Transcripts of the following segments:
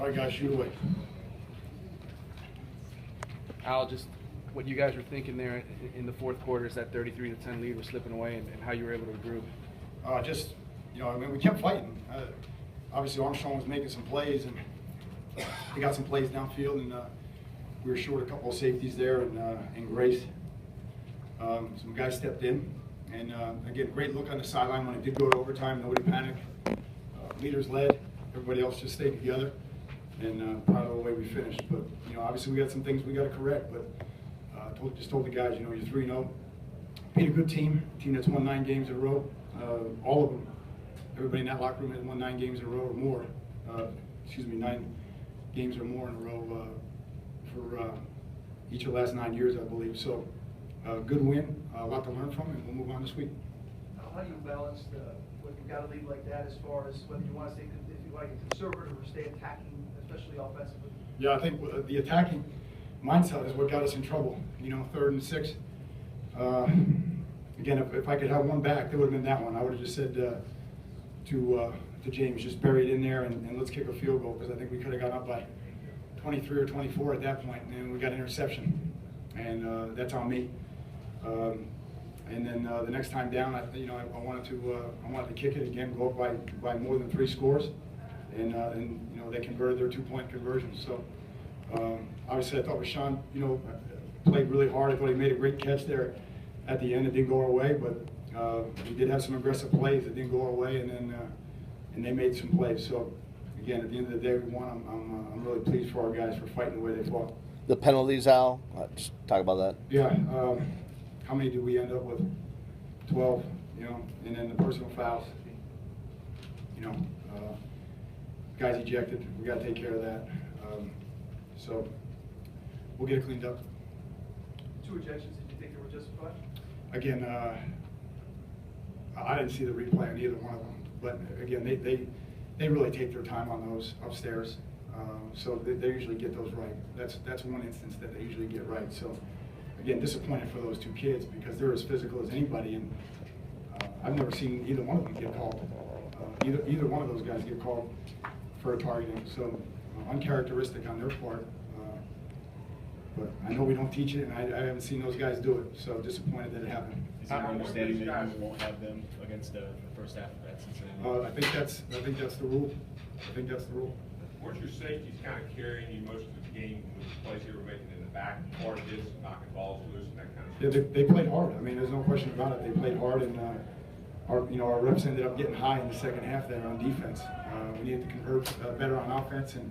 All right, guys, shoot away. Al, just what you guys were thinking there in the fourth quarter as that 33-10 lead was slipping away, and how you were able to regroup. Just, I mean, we kept fighting. Obviously, Armstrong was making some plays, and we got some plays downfield, and we were short a couple of safeties there, and Grace. Some guys stepped in, and again, great look on the sideline when it did go to overtime. Nobody panicked. Leaders led. Everybody else just stayed together, and proud of the way we finished. But obviously, we got some things we got to correct. But just told the guys, you're 3-0. Beat a good team that's won 9 games in a row. All of them. Everybody in that locker room has won 9 games in a row or more. 9 games or more in a row for each of the last 9 years, I believe. So, good win, a lot to learn from, and we'll move on this week. How do you balance when you've got a lead like that, as far as whether you want to stay, if you like, conservative or stay attacking, especially offensively? Yeah, I think the attacking mindset is what got us in trouble. 3rd and 6. Again, if I could have one back, it would have been that one. I would have just said to James, just bury it in there and let's kick a field goal, because I think we could have gotten up by 23 or 24 at that point, and we got an interception, and that's on me. And then the next time down, I wanted to kick it again, go up by more than 3 scores, and they converted their 2-point conversions. So obviously, I thought Rashawn, played really hard. I thought he made a great catch there at the end. It didn't go our way, but we did have some aggressive plays that didn't go our way, and they made some plays. So again, at the end of the day, we won. I'm really pleased for our guys for fighting the way they fought. The penalties, Al, just talk about that. Yeah. How many did we end up with? 12, and then the personal fouls. Guys ejected. We got to take care of that. So we'll get it cleaned up. 2 ejections, did you think they were justified? Again, I didn't see the replay on either one of them, but again, they really take their time on those upstairs. So they usually get those right. That's one instance that they usually get right. So again, disappointed for those 2 kids, because they're as physical as anybody, and I've never seen either one of them get called. Either one of those guys get called for a targeting. So uncharacteristic on their part. But I know we don't teach it, and I haven't seen those guys do it. So disappointed that it happened. Is there an understanding that you won't have them against the first half of that Cincinnati? I think that's the rule. I think that's the rule. Weren't your safeties kind of carrying you most of the game with the plays you were making in the back part of this, knocking balls loose and that kind of stuff? Yeah, they played hard. I mean, there's no question about it. They played hard, and our reps ended up getting high in the second half there on defense. We needed to convert better on offense, and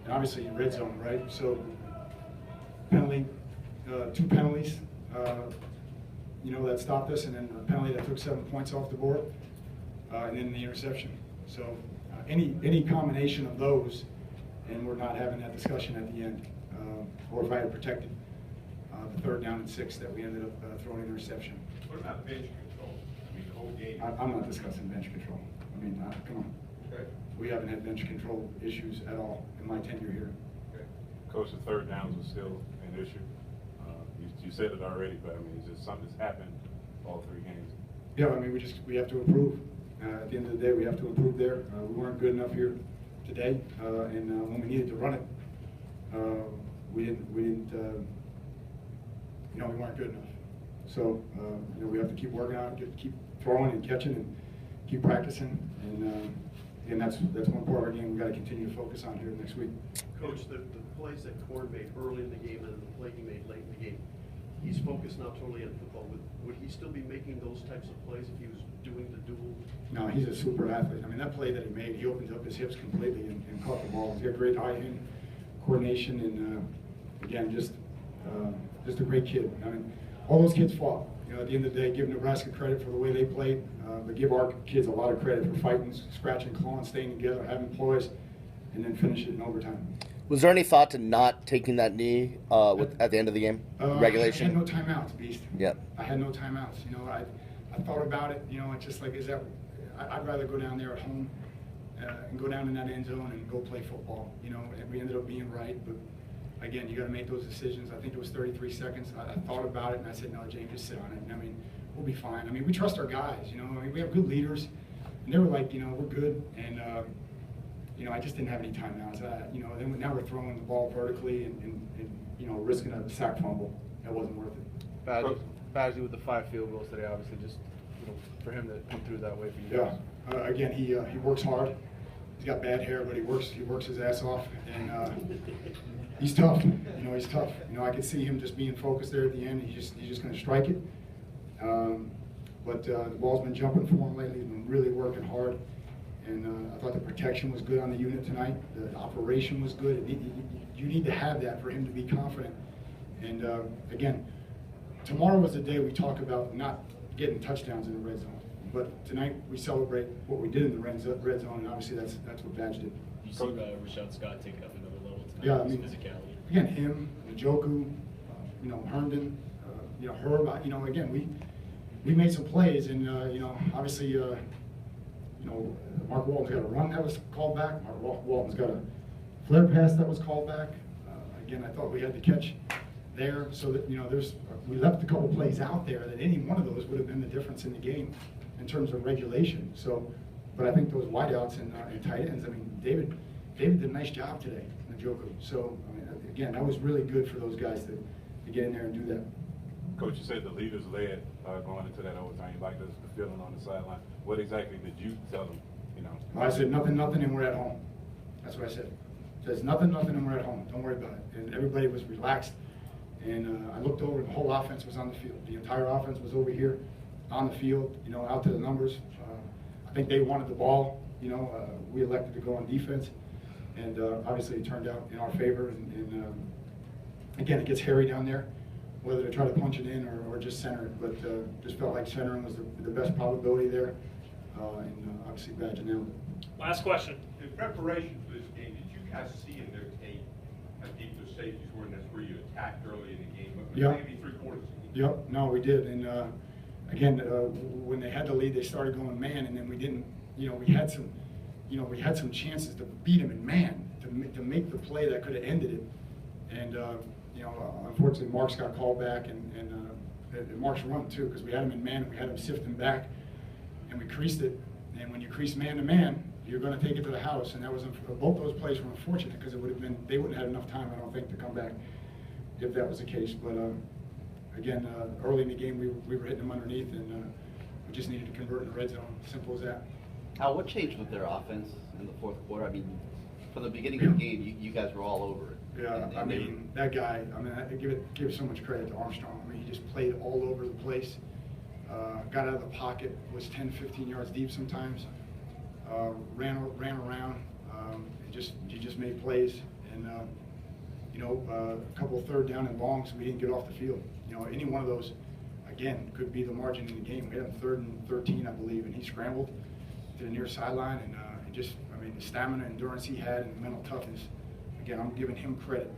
obviously in red zone, right? So penalty, 2 penalties, that stopped us, and then a penalty that took 7 points off the board, and then the interception. So any combination of those, and we're not having that discussion at the end. Or if I had protected the 3rd down and 6 that we ended up throwing an interception. What about bench control? I mean, the whole game. I'm not discussing bench control. I mean, come on. Okay. We haven't had bench control issues at all in my tenure here. Okay. Coach, the 3rd downs was still an issue. You said it already, but I mean, it's just something that's happened all 3 games. Yeah, I mean, we have to improve. At the end of the day, we have to improve there. We weren't good enough here today, and when we needed to run it, we weren't good enough. So we have to keep working on it, keep throwing and catching, and keep practicing. And that's one part of our game we got to continue to focus on here next week. Coach, the plays that Cord made early in the game and the play he made late in the game, he's focused now totally on football. Would he still be making those types of plays if he was doing the dual? No, he's a super athlete. I mean, that play that he made, he opened up his hips completely and caught the ball. He's got great eye-hand coordination, and again, just a great kid. I mean, all those kids fought. At the end of the day, give Nebraska credit for the way they played, but give our kids a lot of credit for fighting, scratching, clawing, staying together, having poise, and then finish it in overtime. Was there any thought to not taking that knee at the end of the game? Regulation? I had no timeouts, Beast. Yep. I had no timeouts. I thought about it. It's just like, I'd rather go down there at home and go down in that end zone and go play football. And we ended up being right, but again, you got to make those decisions. I think it was 33 seconds. I thought about it, and I said, no, James, just sit on it. I mean, we'll be fine. I mean, we trust our guys. I mean, we have good leaders, and they were like, we're good. And I just didn't have any timeouts. Then now we're throwing the ball vertically and risking a sack fumble. That wasn't worth it. Badgley with the 5 field goals today, obviously, just for him to come through that way for you guys. Yeah. Again, he works hard. He's got bad hair, but he works his ass off, and he's tough. He's tough. I could see him just being focused there at the end. He's just going to strike it. But the ball's been jumping for him lately. He's been really working hard, and I thought the protection was good on the unit tonight. The operation was good. You need to have that for him to be confident. And again, tomorrow was the day we talk about not getting touchdowns in the red zone. But tonight we celebrate what we did in the red zone, and obviously that's what Badge did. You see Rashad Scott take it up another level tonight. Yeah, His physicality. Again, him, Njoku, Herndon, Herb. Again, we made some plays, and obviously, Mark Walton's got a run that was called back. Mark Walton's got a flare pass that was called back. Again, I thought we had the catch there, so that we left a couple plays out there that any one of those would have been the difference in the game in terms of regulation. So, but I think those wideouts and tight ends. I mean, David did a nice job today, Njoku. So, again, that was really good for those guys to get in there and do that. Coach, you said the leaders led going into that overtime. You liked the feeling on the sideline. What exactly did you tell them? I said nothing, and we're at home. That's what I said. Says nothing, and we're at home. Don't worry about it. And everybody was relaxed. And I looked over, and the whole offense was on the field. The entire offense was over here on the field, out to the numbers. I think they wanted the ball. We elected to go on defense. And obviously it turned out in our favor. And again, it gets hairy down there, whether to try to punch it in or just center it. But just felt like centering was the best probability there. And obviously Badge nailed it. Last question. In preparation for this game, did you guys see in their tape how deep the safeties were, and that's where you attacked early in the game? But Yeah. maybe 3/4 of the game. Yep, no, we did. And again, when they had the lead, they started going man, and then we didn't. We had some chances to beat them in man, to make the play that could have ended it. And unfortunately, Mark's got called back, and Mark's run too, because we had him in man, and we had him sifting back, and we creased it. And when you crease man to man, you're going to take it to the house. And that was both those plays were unfortunate, because they wouldn't have had enough time, I don't think, to come back if that was the case. But again, early in the game, we were hitting them underneath, and we just needed to convert in the red zone. Simple as that. Al, what changed with their offense in the fourth quarter? I mean, from the beginning of the game, you guys were all over it. Yeah, that guy, I give so much credit to Armstrong. He just played all over the place. Got out of the pocket, was 10, 15 yards deep sometimes. Ran around. He just made plays. And, a couple of third down and longs, we didn't get off the field. Any one of those, again, could be the margin in the game. We had him 3rd and 13, I believe, and he scrambled to the near sideline. And the stamina, endurance he had, and the mental toughness. Again, I'm giving him credit.